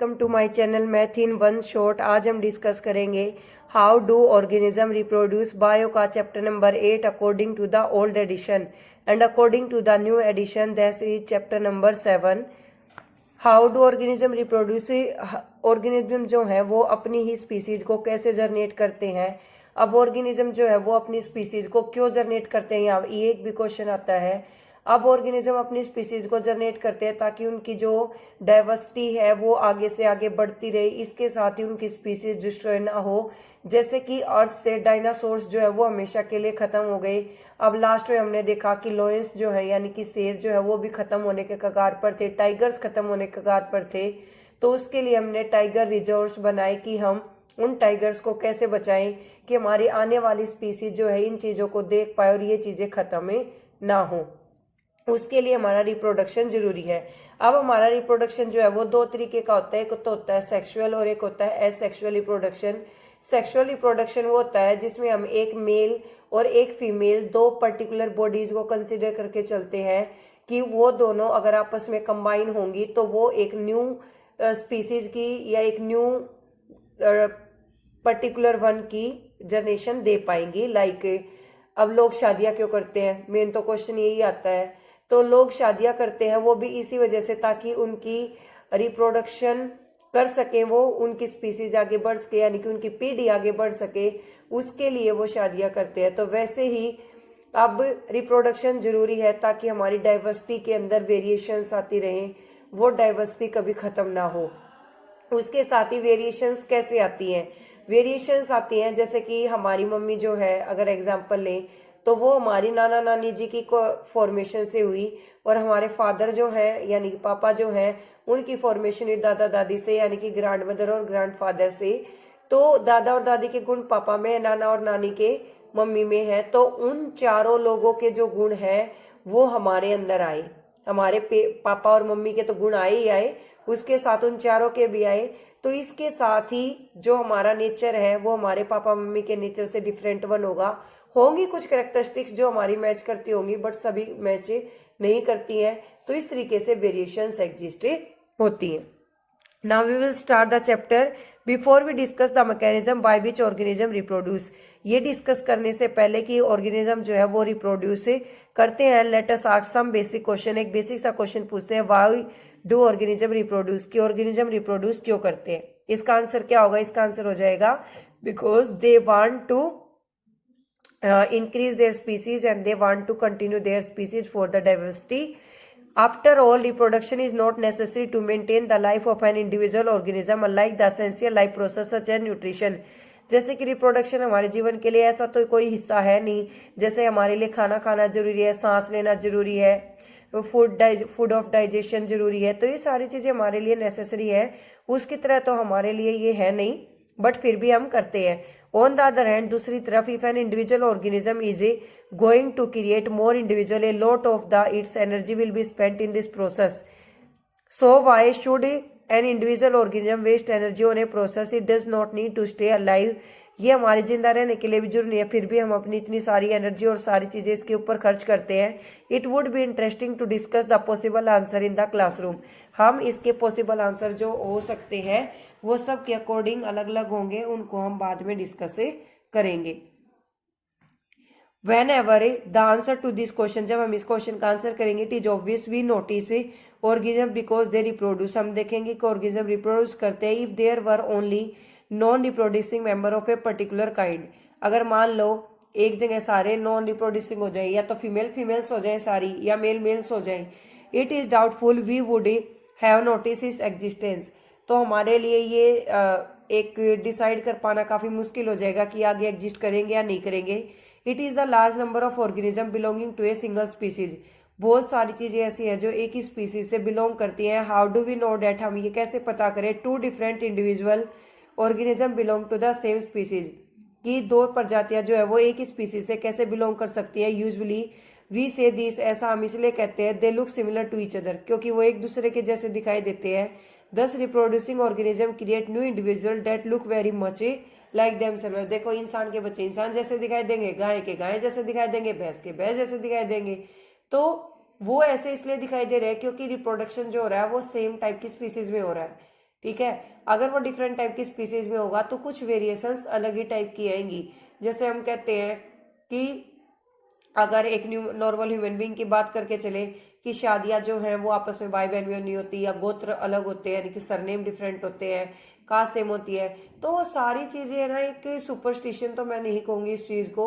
Welcome to my channel math in one shot. आज हम discuss करेंगे how do organism reproduce bio का chapter number 8 according to the old edition and according to the new edition that is chapter number 7। How do organism reproduce, organism जो है वो अपनी ही species को कैसे जर्नेट करते हैं। अब ऑर्गेनिज्म जो है वो अपनी स्पीसीज को क्यों जर्नेट करते हैं, यहाँ ये एक भी क्वेश्चन आता है। अब ऑर्गेनिज्म अपनी स्पीसीज को जनरेट करते हैं ताकि उनकी जो डाइवर्सिटी है वो आगे से आगे बढ़ती रहे, इसके साथ ही उनकी स्पीसीज डिस्ट्रॉय ना हो। जैसे कि अर्थ से डायनासोर्स जो है वो हमेशा के लिए खत्म हो गए। अब लास्ट में हमने देखा कि लॉयंस जो है यानी कि शेर जो है वो भी खत्म होने के कगार पर थे, टाइगर्स खत्म होने के कगार पर थे। तो उसके लिए हमने टाइगर रिजर्व्स बनाए कि हम उन टाइगर्स को कैसे बचाएं कि हमारी आने वाली स्पीसीज जो है इन चीज़ों को देख पाए और ये चीज़ें खत्म ना हो। उसके लिए हमारा रिप्रोडक्शन जरूरी है। अब हमारा रिप्रोडक्शन जो है वो दो तरीके का होता है, एक तो होता है सेक्सुअल और एक होता है एसेक्सुअल रिप्रोडक्शन। सेक्सुअल रिप्रोडक्शन वो होता है जिसमें हम एक मेल और एक फीमेल दो पर्टिकुलर बॉडीज को कंसिडर करके चलते हैं कि वो दोनों अगर आपस में कंबाइन होंगी तो वो एक न्यू स्पीसीज की या एक न्यू पर्टिकुलर वन की जनरेशन दे पाएंगी। लाइक अब लोग शादियां क्यों करते हैं, मेन तो क्वेश्चन यही आता है। तो लोग शादियां करते हैं वो भी इसी वजह से ताकि उनकी रिप्रोडक्शन कर सकें, वो उनकी स्पीसीज आगे बढ़ सके यानी कि उनकी पीढ़ी आगे बढ़ सके, उसके लिए वो शादियां करते हैं। तो वैसे ही अब रिप्रोडक्शन जरूरी है ताकि हमारी डाइवर्सिटी के अंदर वेरिएशंस आती रहें, वो डाइवर्सिटी कभी ख़त्म ना हो। उसके साथ ही वेरिएशंस कैसे आती हैं, वेरिएशंस आती हैं जैसे कि हमारी मम्मी जो है अगर एग्जांपल लें तो वो हमारी नाना नानी जी की फॉर्मेशन से हुई और हमारे फादर जो हैं यानी कि पापा जो हैं उनकी फॉर्मेशन हुई दादा दादी से यानी कि ग्रैंड मदर और ग्रैंड फादर से। तो दादा और दादी के गुण पापा में, नाना और नानी के मम्मी में है। तो उन चारों लोगों के जो गुण हैं वो हमारे अंदर आए, हमारे पापा और मम्मी के तो गुण आए ही आए, उसके साथ उन चारों के भी आए। तो इसके साथ ही जो हमारा नेचर है वो हमारे पापा मम्मी के नेचर से डिफरेंट वन होगा। होंगी कुछ कैरेक्टरिस्टिक्स जो हमारी मैच करती होंगी बट सभी मैच नहीं करती हैं। तो इस तरीके से वेरिएशंस एग्जिस्ट होती हैं। Now we will start the chapter. Before we discuss the mechanism by which organism reproduce, ये डिस्कस करने से पहले कि ऑर्गेनिज्म जो है वो रिप्रोड्यूस करते हैं, let us ask some basic question. एक बेसिक सा क्वेश्चन पूछते हैं, व्हाई डू ऑर्गेनिज्म रिप्रोड्यूस, कि ऑर्गेनिज्म रिप्रोड्यूस क्यों करते हैं। इसका आंसर क्या होगा, इसका आंसर हो जाएगा because they want to increase their species and they want to continue their species for the diversity. After all, reproduction is not necessary to maintain the life of an individual organism, unlike the essential life process such as nutrition. जैसे कि reproduction हमारे जीवन के लिए ऐसा तो कोई हिस्सा है नहीं, जैसे हमारे लिए खाना खाना जरूरी है, सांस लेना जरूरी है, फूड ऑफ डाइजेशन जरूरी है। तो ये सारी चीज़ें हमारे लिए नेसेसरी है, उसकी तरह तो हमारे लिए ये है नहीं बट फिर भी हम करते हैं। ऑन द अदर हैंड, दूसरी तरफ, if an individual organism is going to create more individual, a lot of the its energy will be spent in this process. So why should an individual organism waste energy on a process, it does not need to stay alive. ये हमारे जिंदा रहने के लिए भी जरूरी है, फिर भी हम अपनी इतनी सारी एनर्जी और सारी चीज़ें इसके ऊपर खर्च करते हैं। It would be interesting to discuss the possible answer in the classroom. हम इसके पॉसिबल आंसर जो हो सकते हैं वो सब के अकॉर्डिंग अलग अलग होंगे, उनको हम बाद में डिस्कस करेंगे। Whenever the answer to this question, जब हम इस क्वेश्चन का आंसर करेंगे, it is obvious we notice organism because they reproduce, हम देखेंगे कि ऑर्गेनिज्म रिप्रोड्यूस करते हैं। If there were only non reproducing member of a particular kind, अगर मान लो एक जगह सारे नॉन रिप्रोड्यूसिंग हो जाए, या तो फीमेल फीमेल्स हो जाए सारी या मेल मेल्स हो जाए, it is doubtful we would have notice is existence. तो हमारे लिए ये एक डिसाइड कर पाना काफ़ी मुश्किल हो जाएगा कि आगे एग्जिस्ट करेंगे या नहीं करेंगे। It is the large number of organism belonging to a single species, बहुत सारी चीज़ें ऐसी हैं जो एक ही स्पीसीज से बिलोंग करती हैं। How do we know that, हम ये कैसे पता करें, two different individual organism belong to the same species, कि दो प्रजातियां जो है वो एक ही स्पीसीज से कैसे बिलोंग कर सकती है। यूजुअली वी से दिस, ऐसा हम इसलिए कहते हैं, they look similar to each other, क्योंकि वो एक दूसरे के जैसे दिखाई देते हैं। Thus reproducing organism create new individual that look very much like themselves. देखो इंसान के बच्चे इंसान जैसे दिखाई देंगे, गाय के गाय जैसे दिखाई देंगे, भैंस के भैंस जैसे दिखाई देंगे। तो वो ऐसे इसलिए दिखाई दे रहे हैं क्योंकि रिप्रोडक्शन जो हो रहा है वो सेम टाइप की स्पीसीज में हो रहा है। ठीक है। अगर वो डिफरेंट टाइप की स्पीसीज में होगा तो कुछ वेरिएशंस अलग ही टाइप की आएंगी। जैसे हम कहते हैं कि अगर एक नॉर्मल ह्यूमन बीइंग की बात करके चले कि शादियां जो हैं वो आपस में भाई बहन में नहीं होती, या गोत्र अलग होते हैं, यानी कि सरनेम डिफरेंट होते हैं, कास्ट सेम होती है, तो वो सारी चीज़ें है ना, एक सुपरस्टिशन तो मैं नहीं कहूँगी इस चीज़ को,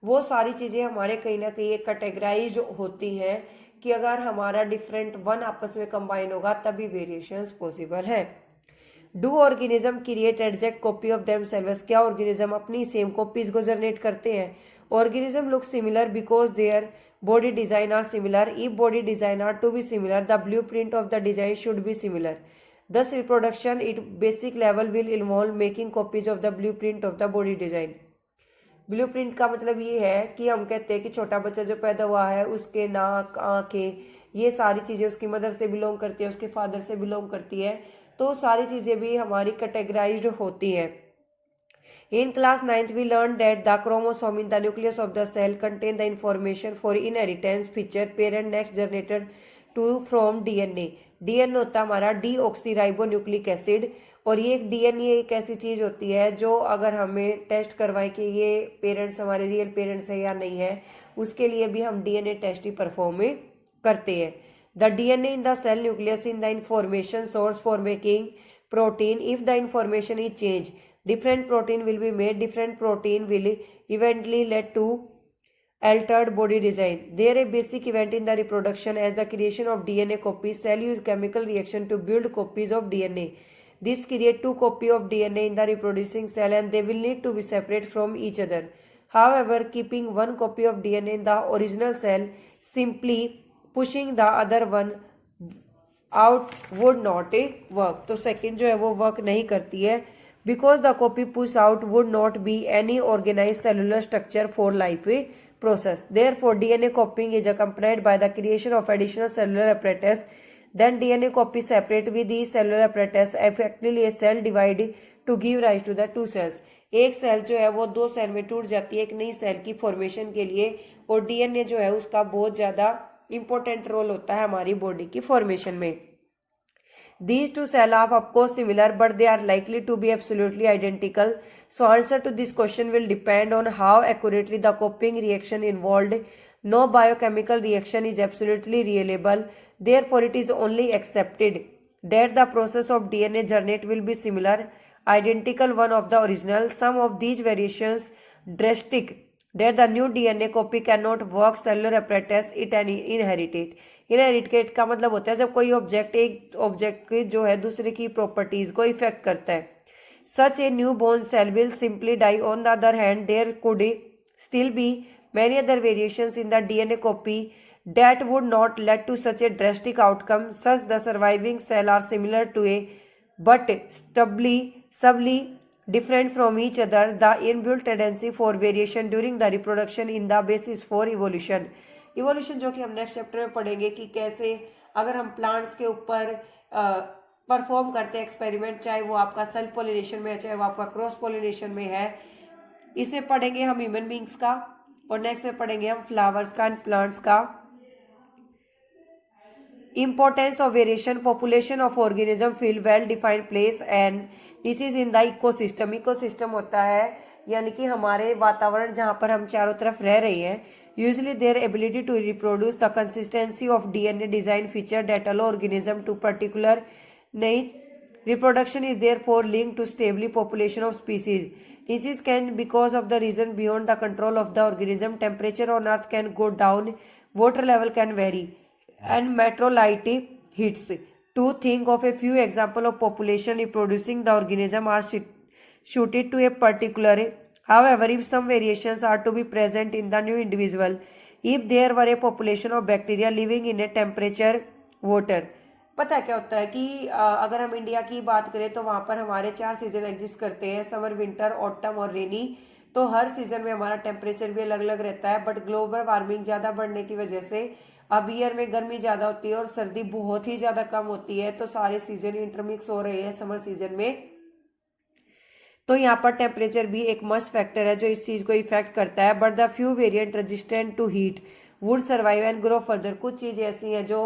वो सारी चीज़ें हमारे कहीं ना कहीं एक कैटेगराइज होती हैं कि अगर हमारा डिफरेंट वन आपस में कंबाइन होगा तभी वेरिएशंस पॉसिबल है। Do organism create exact copy of themselves, क्या ऑर्गेनिज्म अपनी सेम कॉपीज को जनरेट करते हैं? Organism look similar because their body design are similar. If body design are to be similar the blueprint of the design should be similar. Thus reproduction at basic level will involve making copies of the blueprint of the body design. Blueprint का मतलब ये है कि हम कहते हैं कि छोटा बच्चा जो पैदा हुआ है उसके नाक, आंखें, ये सारी चीज़ें उसकी मदर से बिलोंग करती है, उसके फादर से बिलोंग करती है, तो सारी चीज़ें भी हमारी कैटेगराइज्ड होती हैं। In class 9th, we learned that the chromosome in the nucleus of the cell contain the information for inheritance feature parent next generated to from DNA। DNA होता है हमारा डीऑक्सीराइबोन्यूक्लिक एसिड, और ये एक डीएनए एक ऐसी चीज़ होती है जो अगर हमें टेस्ट करवाएं कि ये पेरेंट्स हमारे रियल पेरेंट्स है या नहीं है, उसके लिए भी हम डीएनए टेस्ट ही परफॉर्म करते हैं। The DNA in the cell nucleus in the information source for making protein. If the information is changed, different protein will be made. Different protein will eventually lead to altered body design. There a basic event in the reproduction as the creation of DNA copies. Cell use chemical reaction to build copies of DNA. This create two copy of DNA in the reproducing cell and they will need to be separate from each other. However, keeping one copy of DNA in the original cell, simply pushing the other one out would not work. तो second जो है वो work नहीं करती है because the copy push out would not be any organize cellular structure for life process. Therefore, DNA copying is accompanied by the creation of additional cellular apparatus. Then DNA copy separate with the cellular apparatus effectively a cell divide to give rise to the two cells. एक cell जो है वो दो cell में टूट जाती है एक नई सेल की फॉर्मेशन के लिए, और डीएनए जो है उसका बहुत ज़्यादा इंपॉर्टेंट रोल होता है हमारी बॉडी की फॉर्मेशन में। These two cells are of course similar, but they are likely to be absolutely identical. So answer to this question will depend on how accurately the copying reaction involved. No biochemical reaction is absolutely reliable. Therefore, it is only accepted that the process of DNA generate will be similar, identical one of the original. Some of these variations drastic that the new DNA copy cannot work cellular apparatus it and inherited. इनहेरिटेट का मतलब होता है जब कोई object एक object की जो है दूसरे की प्रॉपर्टीज को इफेक्ट करता है। Such a newborn cell will simply die. On the other hand there could still be many other variations in the DNA copy that would not lead to such a drastic outcome. Such the surviving cell are similar to a but subtly different from each other. The inbuilt tendency for variation during the reproduction in the basis for evolution. Evolution जो कि हम next chapter में पढ़ेंगे कि कैसे अगर हम plants के ऊपर परफॉर्म करते हैं एक्सपेरिमेंट, चाहे वो आपका सेल्फ पोलिनेशन में है चाहे वो आपका क्रॉस पोलिनेशन में है, इसमें पढ़ेंगे हम ह्यूमन बींग्स का, और नेक्स्ट में पढ़ेंगे हम फ्लावर्स का एंड प्लांट्स का। Importance of variation. Population of organism fill well defined place and niches in the ecosystem. Ecosystem होता है यानी कि हमारे वातावरण जहाँ पर हम चारों तरफ रह रहे हैं। Usually their ability to reproduce the consistency of DNA design feature that allow organism to particular niche. Reproduction is therefore linked to stable population of species. Niches can because of the reason beyond the control of the organism. Temperature on earth can go down, water level can vary, and meteorite hits. To think of a few examples of population reproducing the organism are suited to a particular. However, if some variations are to be present in the new individual, if there were a population of bacteria living in a temperature water. पता है क्या होता है कि अगर हम India की बात करें तो वहाँ पर हमारे 4 सीजन एग्जिस्ट करते हैं, समर, विंटर, ऑटम और रेनी। तो हर सीजन में हमारा टेम्परेचर भी अलग अलग रहता है, बट ग्लोबल वार्मिंग ज़्यादा बढ़ने की वजह से अब ईयर में गर्मी ज़्यादा होती है और सर्दी बहुत ही ज़्यादा कम होती है, तो सारे सीजन इंटरमिक्स हो रहे हैं समर सीजन में। तो यहाँ पर टेम्परेचर भी एक मस्ट फैक्टर है जो इस चीज़ को इफेक्ट करता है। But the few variant resistant to heat would survive and grow further. कुछ चीज़ें ऐसी हैं जो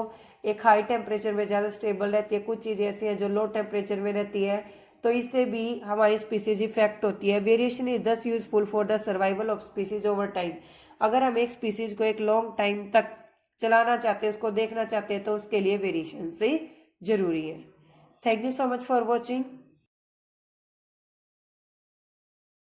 एक हाई टेम्परेचर में ज़्यादा स्टेबल रहती है, कुछ चीज़ें ऐसी हैं जो लो टेम्परेचर में रहती है, तो इससे भी हमारी स्पीसीज इफेक्ट होती है। वेरिएशन इज दस useful for the survival of species over time. अगर हम एक स्पीसीज को एक लॉन्ग टाइम तक चलाना चाहते हैं, उसको देखना चाहते हैं, तो उसके लिए वेरिएशन से जरूरी है। Thank you so much for watching.